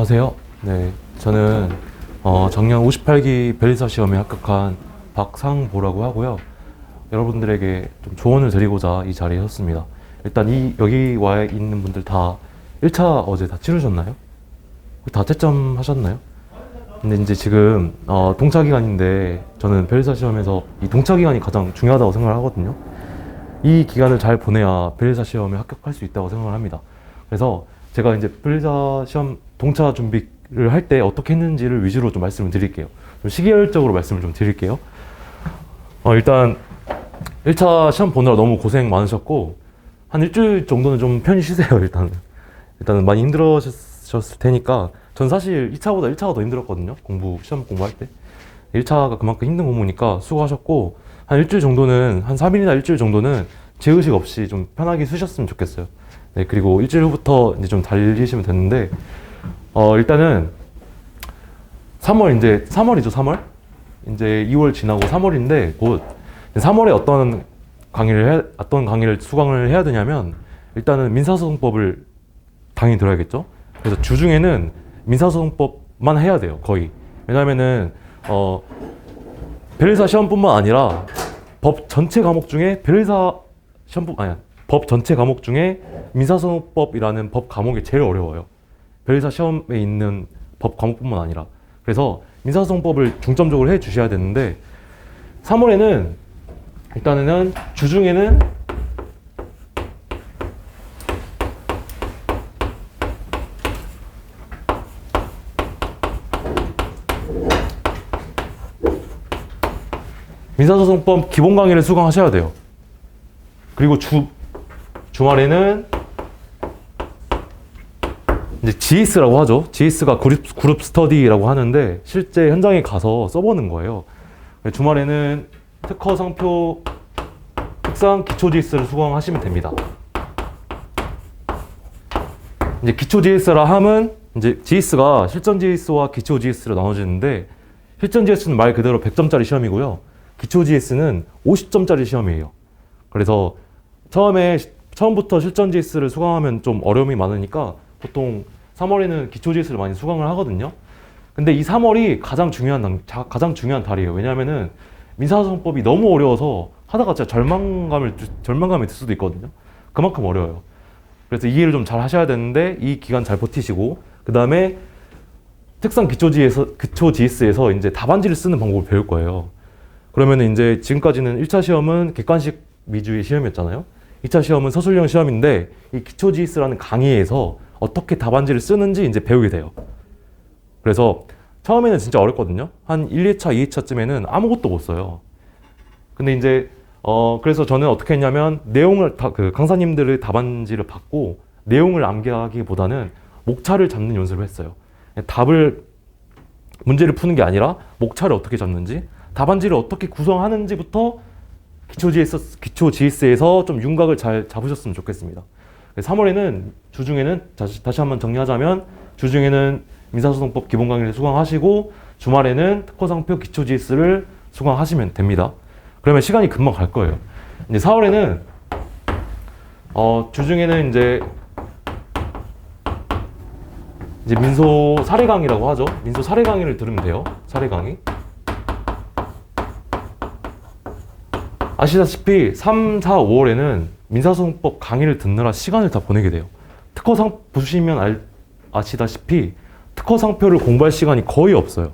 안녕하세요. 네, 저는 작년 58기 변리사 시험에 합격한 박상보라고 하고요. 여러분들에게 좀 조언을 드리고자 이 자리에 섰습니다. 일단 여기 와 있는 분들 다 1차 어제 다 치르셨나요? 다 채점 하셨나요? 근데 이제 지금 동차 기간인데 저는 변리사 시험에서 이 동차 기간이 가장 중요하다고 생각을 하거든요. 이 기간을 잘 보내야 변리사 시험에 합격할 수 있다고 생각을 합니다. 그래서 제가 이제 변리사 시험 동차 준비를 할 때 어떻게 했는지를 위주로 좀 말씀을 드릴게요. 좀 시계열적으로 말씀을 좀 드릴게요. 일단 1차 시험 보느라 너무 고생 많으셨고 한 일주일 정도는 좀 편히 쉬세요. 일단은 많이 힘들으셨을 테니까. 전 사실 2차보다 1차가 더 힘들었거든요. 시험 공부할 때 1차가 그만큼 힘든 공부니까 수고하셨고, 한 일주일 정도는, 한 3일이나 일주일 정도는 제의식 없이 좀 편하게 쉬셨으면 좋겠어요. 네, 그리고 일주일 후부터 이제 좀 달리시면 되는데, 일단은 3월이죠, 3월? 이제 2월 지나고 3월인데, 곧 3월에 어떤 강의를 수강을 해야 되냐면, 일단은 민사소송법을 당연히 들어야겠죠? 그래서 주중에는 민사소송법만 해야 돼요, 거의. 왜냐면은, 변리사 시험뿐만 아니라 법 전체 과목 중에 법 전체 과목 중에 민사소송법이라는 법 과목이 제일 어려워요. 변리사 시험에 있는 법 과목뿐만 아니라. 그래서 민사소송법을 중점적으로 해 주셔야 되는데, 3월에는 일단은 주중에는 민사소송법 기본 강의를 수강하셔야 돼요. 그리고 주말에는 이제 GS라고 하죠. GS가 그룹 스터디라고 하는데 실제 현장에 가서 써보는 거예요. 주말에는 특허 상표 특상 기초 GS를 수강하시면 됩니다. 이제 기초 GS라 함은 이제 GS가 실전 GS와 기초 GS로 나눠지는데, 실전 GS는 말 그대로 100점짜리 시험이고요. 기초 GS는 50점짜리 시험이에요. 그래서 처음부터 실전 GS를 수강하면 좀 어려움이 많으니까 보통 3월에는 기초 GS를 많이 수강을 하거든요. 근데 이 3월이 가장 중요한 달이에요. 왜냐면은 민사소송법이 너무 어려워서 하다가 진짜 절망감이 들 수도 있거든요. 그만큼 어려워요. 그래서 이해를 좀 잘 하셔야 되는데, 이 기간 잘 버티시고, 그 다음에 특상 기초 GS에서 이제 답안지를 쓰는 방법을 배울 거예요. 그러면 이제 지금까지는 1차 시험은 객관식 위주의 시험이었잖아요. 2차 시험은 서술형 시험인데, 이 기초 GS라는 강의에서 어떻게 답안지를 쓰는지 이제 배우게 돼요. 그래서 처음에는 진짜 어렵거든요. 한 1, 2차, 2차쯤에는 아무것도 못 써요. 근데 이제 그래서 저는 어떻게 했냐면, 내용을 강사님들의 답안지를 받고 내용을 암기하기보다는 목차를 잡는 연습을 했어요. 문제를 푸는 게 아니라 목차를 어떻게 잡는지, 답안지를 어떻게 구성하는지부터 기초 GS에서 좀 윤곽을 잘 잡으셨으면 좋겠습니다. 3월에는 주중에는 다시 한번 정리하자면, 주중에는 민사소송법 기본 강의를 수강하시고, 주말에는 특허상표 기초 GS를 수강하시면 됩니다. 그러면 시간이 금방 갈 거예요. 이제 4월에는 주중에는 이제 민소 사례 강의라고 하죠. 민소 사례 강의를 들으면 돼요. 사례 강의. 아시다시피 3, 4, 5월에는 민사소송법 강의를 듣느라 시간을 다 보내게 돼요. 보시면 아시다시피 특허상표를 공부할 시간이 거의 없어요.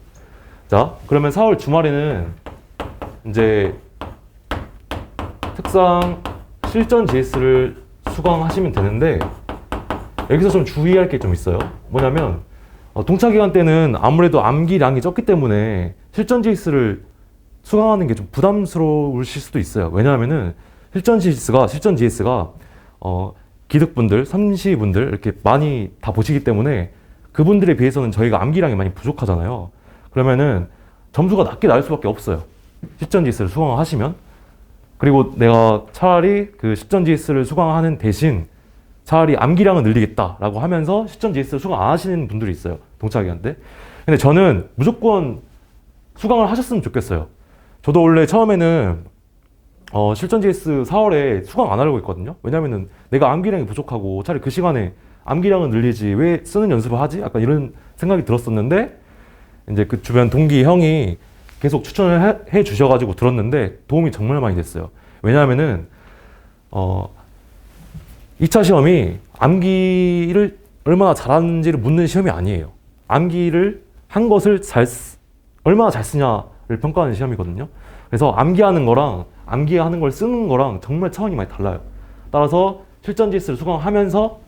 자, 그러면 4월 주말에는 이제 특상 실전 GS를 수강하시면 되는데, 여기서 좀 주의할 게 좀 있어요. 뭐냐면 동차 기간 때는 아무래도 암기량이 적기 때문에 실전 GS를 수강하는 게 좀 부담스러우실 수도 있어요. 왜냐하면은 실전 GS가 기득분들, 선시분들 이렇게 많이 다 보시기 때문에 그분들에 비해서는 저희가 암기량이 많이 부족하잖아요. 그러면은 점수가 낮게 나올 수밖에 없어요. 실전 GS를 수강하시면. 그리고 내가 차라리 그 실전 GS를 수강하는 대신 차라리 암기량을 늘리겠다라고 하면서 실전 GS를 수강 안 하시는 분들이 있어요. 동차 기간 때. 근데 저는 무조건 수강을 하셨으면 좋겠어요. 저도 원래 처음에는 실전 GS 4월에 수강 안 하려고 했거든요. 왜냐면은 내가 암기량이 부족하고 차라리 그 시간에 암기량은 늘리지 왜 쓰는 연습을 하지? 약간 이런 생각이 들었었는데 이제 그 주변 동기 형이 계속 추천을 해 주셔가지고 들었는데 도움이 정말 많이 됐어요. 왜냐하면은 2차 시험이 암기를 얼마나 잘하는지를 묻는 시험이 아니에요. 암기를 한 것을 얼마나 잘 쓰냐를 평가하는 시험이거든요. 그래서 암기하는 거랑 암기하는 걸 쓰는 거랑 정말 차원이 많이 달라요. 따라서 실전 지스를 수강하면서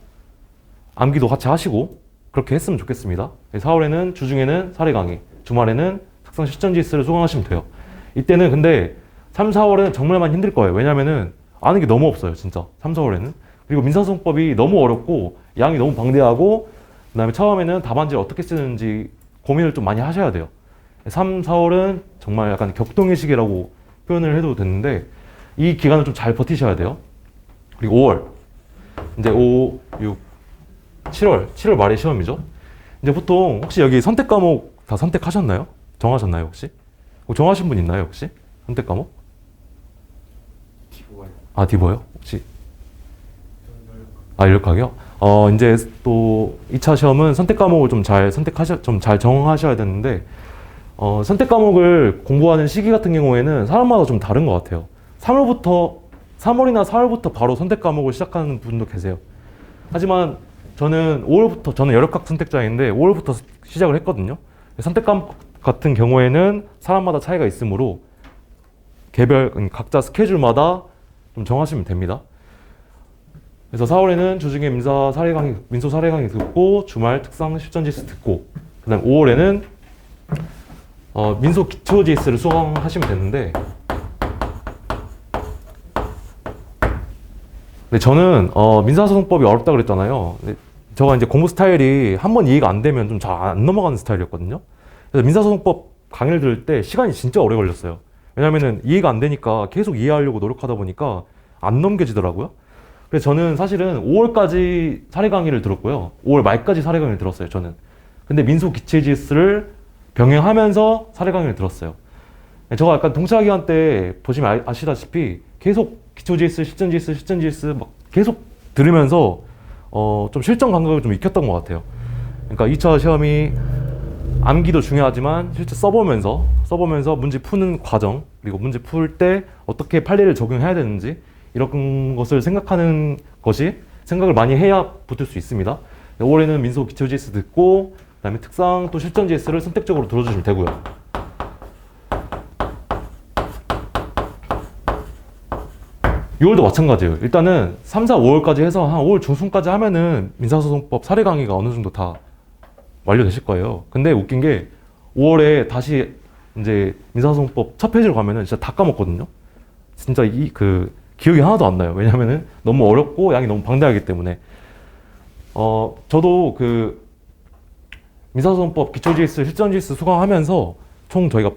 암기도 같이 하시고 그렇게 했으면 좋겠습니다. 4월에는 주중에는 사례 강의, 주말에는 특성 실전 지스를 수강하시면 돼요. 이때는 근데 3, 4월에는 정말 많이 힘들 거예요. 왜냐면은 아는 게 너무 없어요, 진짜. 3, 4월에는. 그리고 민사소송법이 너무 어렵고 양이 너무 방대하고 그다음에 처음에는 답안지를 어떻게 쓰는지 고민을 좀 많이 하셔야 돼요. 3, 4월은 정말 약간 격동의 시기라고 표현을 해도 되는데 이 기간을 좀 잘 버티셔야 돼요. 그리고 5월 이제 5, 6, 7월 말에 시험이죠. 이제 보통 혹시 여기 선택 과목 다 선택하셨나요? 정하셨나요 혹시? 정하신 분 있나요 혹시? 선택 과목? 디보요. 아 디보요? 혹시? 아 인력학이요? 이제 또 2차 시험은 선택 과목을 좀 잘 정하셔야 되는데 선택 과목을 공부하는 시기 같은 경우에는 사람마다 좀 다른 것 같아요. 3월이나 4월부터 바로 선택 과목을 시작하는 분도 계세요. 하지만 저는 5월부터, 저는 여력학 선택자인데 5월부터 시작을 했거든요. 선택 과목 같은 경우에는 사람마다 차이가 있으므로 각자 스케줄마다 좀 정하시면 됩니다. 그래서 4월에는 주중에 민소 사례 강의 듣고 주말 특상 실전 지스 듣고 그다음 5월에는 민소 기초 지스를 수강하시면 되는데 근데 저는 민사소송법이 어렵다 그랬잖아요. 근데 제가 이제 공부 스타일이 한번 이해가 안 되면 좀 잘 안 넘어가는 스타일이었거든요. 그래서 민사소송법 강의를 들을 때 시간이 진짜 오래 걸렸어요. 왜냐면은 이해가 안 되니까 계속 이해하려고 노력하다 보니까 안 넘겨지더라고요. 그래서 저는 사실은 5월까지 사례 강의를 들었고요. 5월 말까지 사례 강의를 들었어요, 저는. 근데 민소 기체 지스를 병행하면서 사례 강의를 들었어요. 제가 약간 동차 기간 때 보시면 아시다시피 계속 기초 GS, 실전 GS 막 계속 들으면서 좀 실전 감각을 좀 익혔던 것 같아요. 그러니까 2차 시험이 암기도 중요하지만 실제 써보면서 문제 푸는 과정 그리고 문제 풀 때 어떻게 판례를 적용해야 되는지 이런 것을 생각하는 것이 생각을 많이 해야 붙을 수 있습니다. 5월에는 민소 기초 GS 듣고 그다음에 특상 또 실전 GS를 선택적으로 들어주시면 되고요. 6월도 마찬가지예요. 일단은 3, 4, 5월까지 해서 한 5월 중순까지 하면은 민사소송법 사례 강의가 어느 정도 다 완료되실 거예요. 근데 웃긴 게 5월에 다시 이제 민사소송법 첫 페이지로 가면은 진짜 다 까먹거든요. 진짜 기억이 하나도 안 나요. 왜냐면은 너무 어렵고 양이 너무 방대하기 때문에. 저도 민사소송법 기초 GS, 실전 GS 수강하면서 총 저희가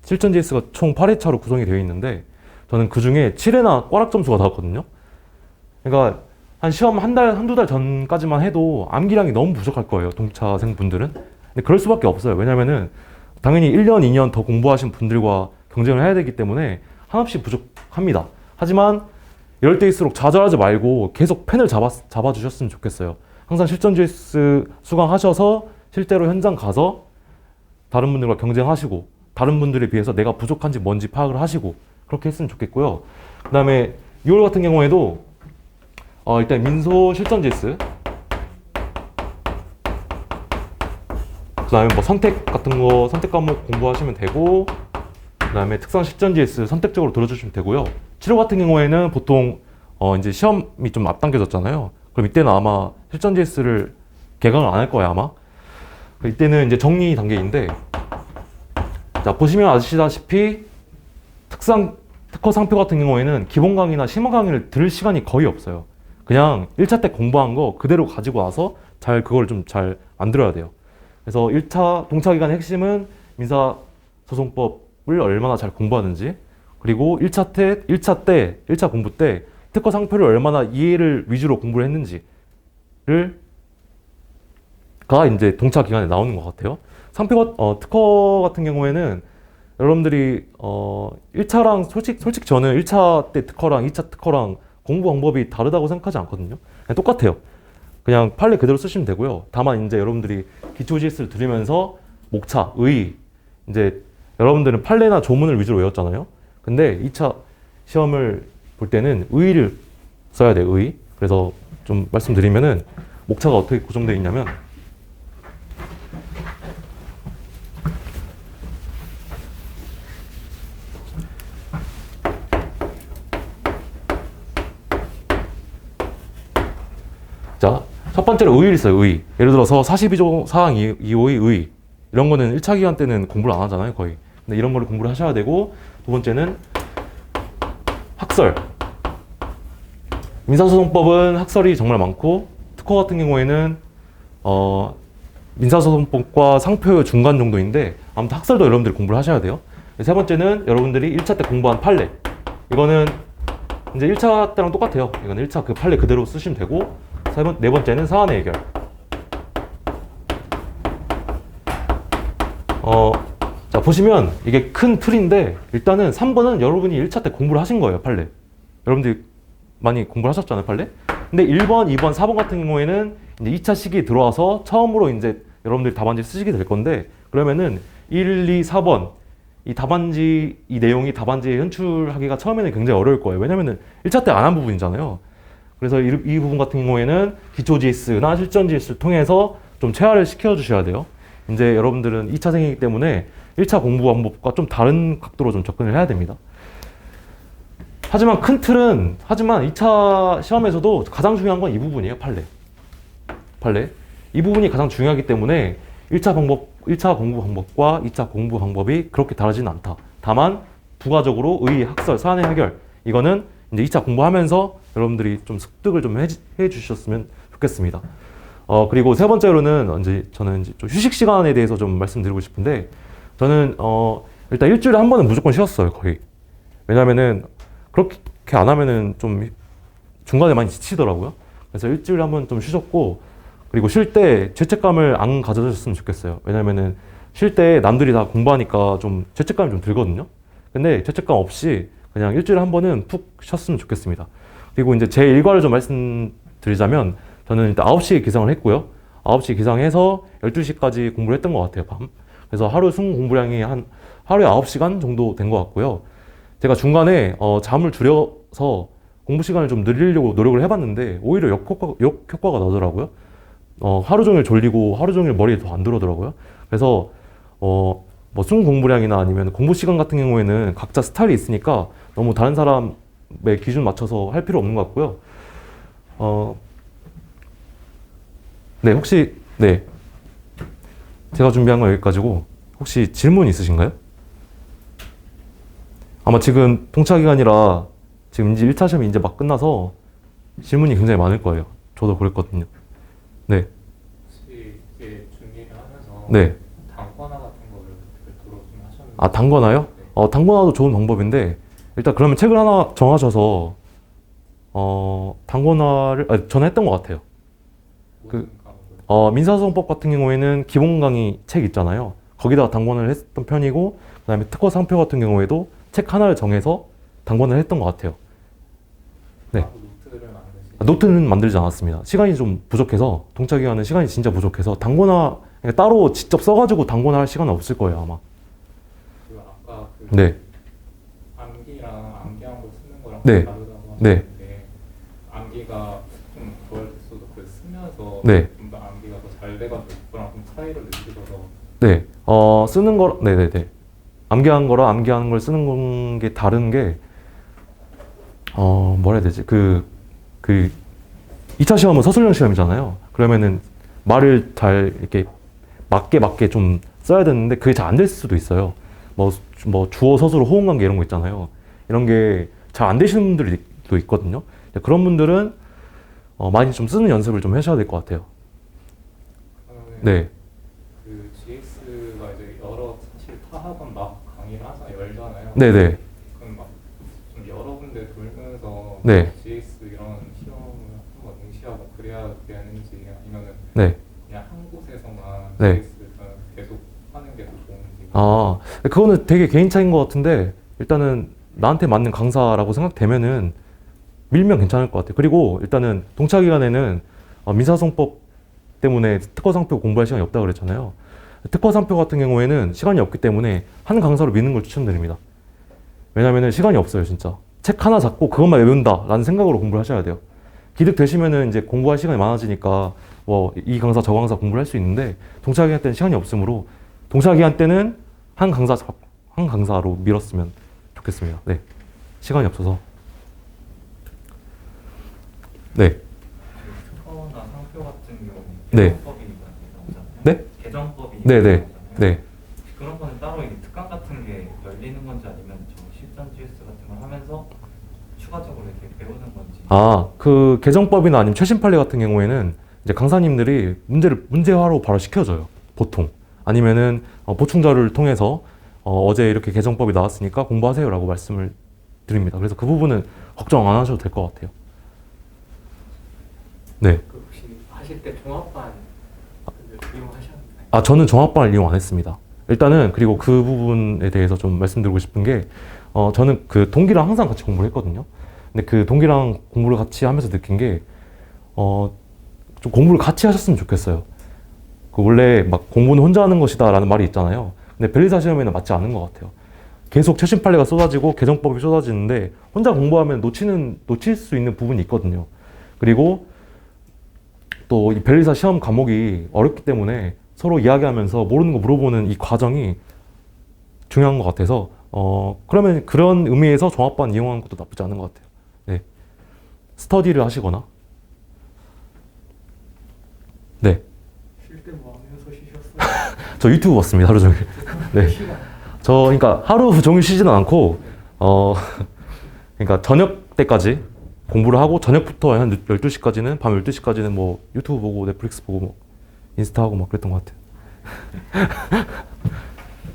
실전 GS가 총 8회차로 구성이 되어 있는데 저는 그 중에 7회나 꽈락 점수가 나왔거든요. 그러니까 한 시험 한두 달 전까지만 해도 암기량이 너무 부족할 거예요, 동차생 분들은. 근데 그럴 수밖에 없어요. 왜냐면은 당연히 1년, 2년 더 공부하신 분들과 경쟁을 해야 되기 때문에 한없이 부족합니다. 하지만 이럴 때일수록 좌절하지 말고 계속 펜을 잡아주셨으면 좋겠어요. 항상 실전 GS 수강하셔서 실제로 현장 가서 다른 분들과 경쟁하시고 다른 분들에 비해서 내가 부족한지 뭔지 파악을 하시고 그렇게 했으면 좋겠고요. 그 다음에 6월 같은 경우에도 일단 민소 실전 GS 그 다음에 뭐 선택 같은 거 선택 과목 공부하시면 되고 그 다음에 특상 실전 GS 선택적으로 들어주시면 되고요. 7월 같은 경우에는 보통 이제 시험이 좀 앞당겨졌잖아요. 그럼 이때는 아마 실전 GS를 개강을 안 할 거예요 아마. 이때는 이제 정리 단계인데 자 보시면 아시다시피 특허 상표 같은 경우에는 기본 강의나 심화 강의를 들을 시간이 거의 없어요. 그냥 1차 때 공부한 거 그대로 가지고 와서 그걸 좀 잘 만들어야 돼요. 그래서 1차 동차 기간의 핵심은 민사소송법을 얼마나 잘 공부하는지 그리고 1차 공부 때 특허 상표를 얼마나 이해를 위주로 공부를 했는지가 이제 동차 기간에 나오는 것 같아요. 특허 같은 경우에는 여러분들이 1차랑 솔직히 저는 1차 때 특허랑 2차 특허랑 공부 방법이 다르다고 생각하지 않거든요. 그냥 똑같아요. 그냥 판례 그대로 쓰시면 되고요. 다만 이제 여러분들이 기초 GS를 들으면서 목차, 의, 이제 여러분들은 판례나 조문을 위주로 외웠잖아요. 근데 2차 시험을 볼 때는 의를 써야 돼요. 의. 그래서 좀 말씀드리면은 목차가 어떻게 구성되어 있냐면 자, 첫 번째로 의의를 써요. 의. 예를 들어서 42조 사항 2호의 의. 이런 거는 1차 기간 때는 공부를 안 하잖아요, 거의. 근데 이런 거를 공부를 하셔야 되고, 두 번째는 학설. 민사소송법은 학설이 정말 많고, 특허 같은 경우에는 민사소송법과 상표 중간 정도인데, 아무튼 학설도 여러분들이 공부를 하셔야 돼요. 세 번째는 여러분들이 1차 때 공부한 판례. 이거는 이제 1차 때랑 똑같아요. 이거는 1차 그 판례 그대로 쓰시면 되고, 네 번째는 사안의 해결. 자, 보시면 이게 큰 틀인데, 일단은 3번은 여러분이 1차 때 공부를 하신 거예요, 판례. 여러분들이 많이 공부를 하셨잖아요, 판례. 근데 1번, 2번, 4번 같은 경우에는 이제 2차 시기에 들어와서 처음으로 이제 여러분들이 답안지 쓰시게 될 건데, 그러면은 1, 2, 4번, 이 내용이 답안지에 현출하기가 처음에는 굉장히 어려울 거예요. 왜냐면은 1차 때 안 한 부분이잖아요. 그래서 이 부분 같은 경우에는 기초 GS나 실전 GS를 통해서 좀 체화를 시켜주셔야 돼요. 이제 여러분들은 2차생이기 때문에 1차 공부 방법과 좀 다른 각도로 좀 접근을 해야 됩니다. 하지만 큰 틀은, 2차 시험에서도 가장 중요한 건 이 부분이에요, 판례. 이 부분이 가장 중요하기 때문에 1차 공부 방법과 2차 공부 방법이 그렇게 다르지는 않다. 다만, 부가적으로 의, 학설, 사안의 해결. 이거는 이제 2차 공부하면서 여러분들이 좀 습득을 좀 해 주셨으면 좋겠습니다. 그리고 세 번째로는 저는 좀 휴식 시간에 대해서 좀 말씀드리고 싶은데, 저는 일단 일주일에 한 번은 무조건 쉬었어요, 거의. 왜냐면은 그렇게 안 하면은 좀 중간에 많이 지치더라고요. 그래서 일주일에 한 번 좀 쉬셨고, 그리고 쉴 때 죄책감을 안 가져주셨으면 좋겠어요. 왜냐면은 쉴 때 남들이 다 공부하니까 좀 죄책감이 좀 들거든요. 근데 죄책감 없이 그냥 일주일에 한 번은 푹 쉬었으면 좋겠습니다. 그리고 이제 제 일과를 좀 말씀드리자면, 저는 일단 9시에 기상을 했고요. 9시에 기상해서 12시까지 공부를 했던 것 같아요, 밤. 그래서 하루 순 공부량이 하루에 9시간 정도 된 것 같고요. 제가 중간에 잠을 줄여서 공부 시간을 좀 늘리려고 노력을 해봤는데, 오히려 역효과가 나더라고요. 하루 종일 졸리고 하루 종일 머리에 더 안 들어오더라고요. 그래서 뭐 순 공부량이나 아니면 공부 시간 같은 경우에는 각자 스타일이 있으니까 너무 다른 사람의 기준 맞춰서 할 필요 없는 것 같고요. 네, 혹시, 네. 제가 준비한 건 여기까지고, 혹시 질문 있으신가요? 아마 지금 통차 기간이라 지금 이제 1차 시험이 이제 막 끝나서 질문이 굉장히 많을 거예요. 저도 그랬거든요. 네. 혹시 이게 준비를 하면서 네. 단권화 같은 거를 별도로 좀 하셨는지? 아, 단권화요? 네. 단권화도 좋은 방법인데, 일단 그러면 책을 하나 정하셔서, 단권화를, 저는 했던 것 같아요. 모든 과목을? 민사소송법 같은 경우에는 기본 강의 책 있잖아요. 거기다가 단권을 했던 편이고, 그 다음에 특허 상표 같은 경우에도 책 하나를 정해서 단권을 했던 것 같아요. 네. 노트를 만드시죠? 노트는 만들지 않았습니다. 시간이 좀 부족해서, 동차 기간은 시간이 진짜 부족해서, 단권화, 따로 직접 써가지고 단권화 할 시간은 없을 거예요, 아마. 그리고 아까 네. 암기랑 암기한 거 쓰는 거랑 네. 다르다고 네. 하셨는데, 암기가 좀 덜 됐어도 그 쓰면서 네. 좀 더 암기가 더 잘 돼가지고 그거랑 좀 차이를 느끼셔서. 네. 쓰는 거, 네네네. 암기한 거랑 암기하는 걸 쓰는 게 다른 게, 뭐라 해야 되지? 2차 시험은 서술형 시험이잖아요. 그러면은 말을 잘 이렇게 맞게 좀 써야 되는데 그게 잘 안 될 수도 있어요. 뭐 주어, 서술, 호응 관계 이런 거 있잖아요. 이런 게 잘 안 되시는 분들도 있거든요. 그런 분들은 많이 좀 쓰는 연습을 좀 하셔야 될 것 같아요. 네. 그 GS가 이제 여러 사실 타학원 막 강의를 항상 열잖아요. 네네. 그럼 막 좀 여러 군데 돌면서 네. GS 이런 시험을 한번 응시하고 그래야 되는지 아니면은 네. 그냥 한 곳에서만 네. GS를 계속 하는 게 더 좋은지. 그거는 되게 개인 차이인 것 같은데, 일단은 나한테 맞는 강사라고 생각되면은 밀면 괜찮을 것 같아요. 그리고 일단은 동차 기간에는 민사소송법 때문에 특허상표 공부할 시간이 없다고 그랬잖아요. 특허상표 같은 경우에는 시간이 없기 때문에 한 강사로 미는 걸 추천드립니다. 왜냐면은 시간이 없어요, 진짜. 책 하나 잡고 그것만 외운다라는 생각으로 공부를 하셔야 돼요. 기득 되시면은 이제 공부할 시간이 많아지니까 뭐 이 강사 저 강사 공부를 할 수 있는데 동차 기간 때는 시간이 없으므로 동차 기간 때는 한 강사로 밀었으면 좋겠습니다. 네, 시간이 없어서. 네, 특허나 상표 같은 경우는 네. 개정법이니까 되잖아요. 네? 개정법이니까 네, 네, 되잖아요. 네. 그런 거는 따로 이게 특강 같은 게 열리는 건지 아니면 저 실전 GS 같은 걸 하면서 추가적으로 이렇게 배우는 건지. 그 개정법이나 아니면 최신 판례 같은 경우에는 이제 강사님들이 문제화로 바로 시켜줘요. 보통. 아니면은 보충 자료를 통해서 어제 이렇게 개정법이 나왔으니까 공부하세요라고 말씀을 드립니다. 그래서 그 부분은 걱정 안 하셔도 될 것 같아요. 네. 그 혹시 하실 때 종합반 이용하셨나요? 저는 종합반을 이용 안 했습니다. 일단은 그리고 그 부분에 대해서 좀 말씀드리고 싶은 게 저는 그 동기랑 항상 같이 공부를 했거든요. 근데 그 동기랑 공부를 같이 하면서 느낀 게 좀 공부를 같이 하셨으면 좋겠어요. 그 원래 막 공부는 혼자 하는 것이다라는 말이 있잖아요. 근데 변리사 시험에는 맞지 않는 것 같아요. 계속 최신 판례가 쏟아지고 개정법이 쏟아지는데 혼자 공부하면 놓칠 수 있는 부분이 있거든요. 그리고 또 이 변리사 시험 과목이 어렵기 때문에 서로 이야기하면서 모르는 거 물어보는 이 과정이 중요한 것 같아서 그러면 그런 의미에서 종합반 이용하는 것도 나쁘지 않은 것 같아요. 네. 스터디를 하시거나. 네. 쉴 때 뭐 하면서 쉬셨어요? 저 유튜브 봤습니다, 하루 종일. 네. 그러니까 하루 종일 쉬지는 않고, 그러니까 저녁 때까지 공부를 하고, 저녁부터 한 12시까지는, 밤 12시까지는 뭐 유튜브 보고, 넷플릭스 보고, 뭐 인스타 하고 막 그랬던 것 같아요.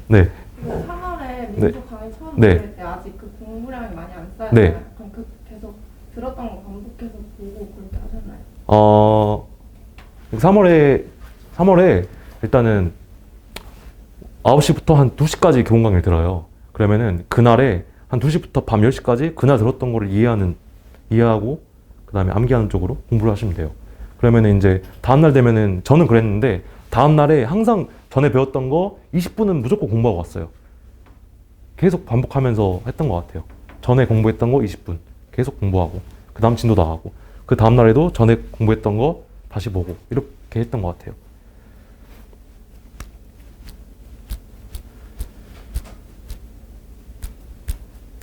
네. 3월에 민족 강의 처음 네. 들을 때 아직 그 공부량이 많이 안 쌓였나요? 네. 그럼 그 계속 들었던 거 반복해서 보고 그렇게 하셨나요? 3월에 일단은 9시부터 한 2시까지 교원 강의를 들어요. 그러면은 그날에 한 2시부터 밤 10시까지 그날 들었던 거를 이해하고 그 다음에 암기하는 쪽으로 공부를 하시면 돼요. 그러면은 이제 다음날 되면은 저는 그랬는데 다음날에 항상 전에 배웠던 거 20분은 무조건 공부하고 왔어요. 계속 반복하면서 했던 것 같아요. 전에 공부했던 거 20분 계속 공부하고 그 다음 진도 나가고 그 다음날에도 전에 공부했던 거 다시 보고 이렇게 했던 것 같아요.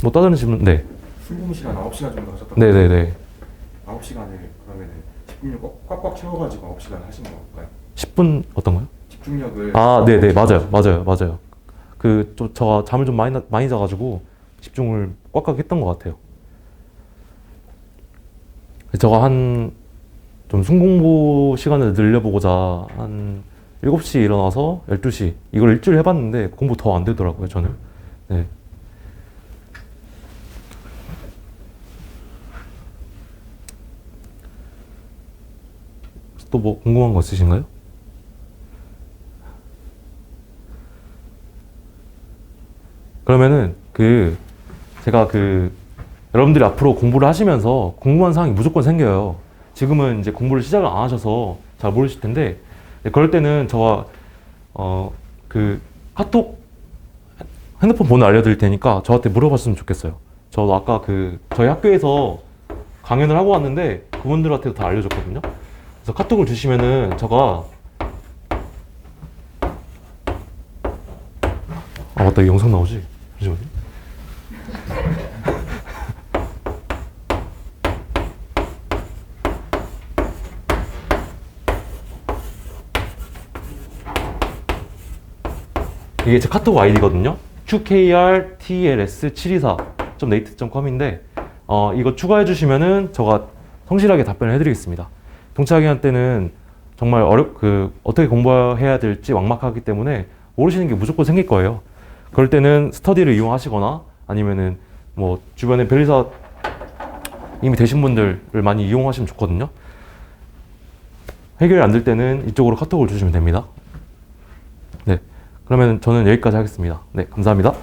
뭐 다른 질문? 네. 출근 시간 9시간 정도 하셨다고. 네네네. 9시간을 그러면은 집중력 꽉꽉 채워가지고 9시간 하신 건가요? 10분 어떤 거요? 집중력을. 네네. 맞아요. 제가 잠을 좀 많이 자가지고 집중을 꽉꽉 했던 것 같아요. 제가 좀 순공부 시간을 늘려보고자 한 7시에 일어나서 12시 이걸 일주일 해봤는데 공부 더 안 되더라고요, 저는. 네. 또 뭐 궁금한 거 있으신가요? 그러면은 제가 여러분들이 앞으로 공부를 하시면서 궁금한 사항이 무조건 생겨요. 지금은 이제 공부를 시작을 안 하셔서 잘 모르실 텐데, 그럴 때는 제가 카톡 핸드폰 번호 알려드릴 테니까 저한테 물어봤으면 좋겠어요. 저도 아까 저희 학교에서 강연을 하고 왔는데 그분들한테도 다 알려줬거든요. 그래서 카톡을 주시면은 제가 맞다, 이 영상 나오지? 잠시만요. 이게 제 카톡 아이디거든요. qkrtls724.nate.com인데 이거 추가해 주시면은 제가 성실하게 답변을 해드리겠습니다. 동차 기간 때는 정말 어떻게 공부해야 될지 막막하기 때문에 모르시는 게 무조건 생길 거예요. 그럴 때는 스터디를 이용하시거나 아니면은 뭐 주변에 변리사 이미 되신 분들을 많이 이용하시면 좋거든요. 해결이 안 될 때는 이쪽으로 카톡을 주시면 됩니다. 네. 그러면 저는 여기까지 하겠습니다. 네, 감사합니다.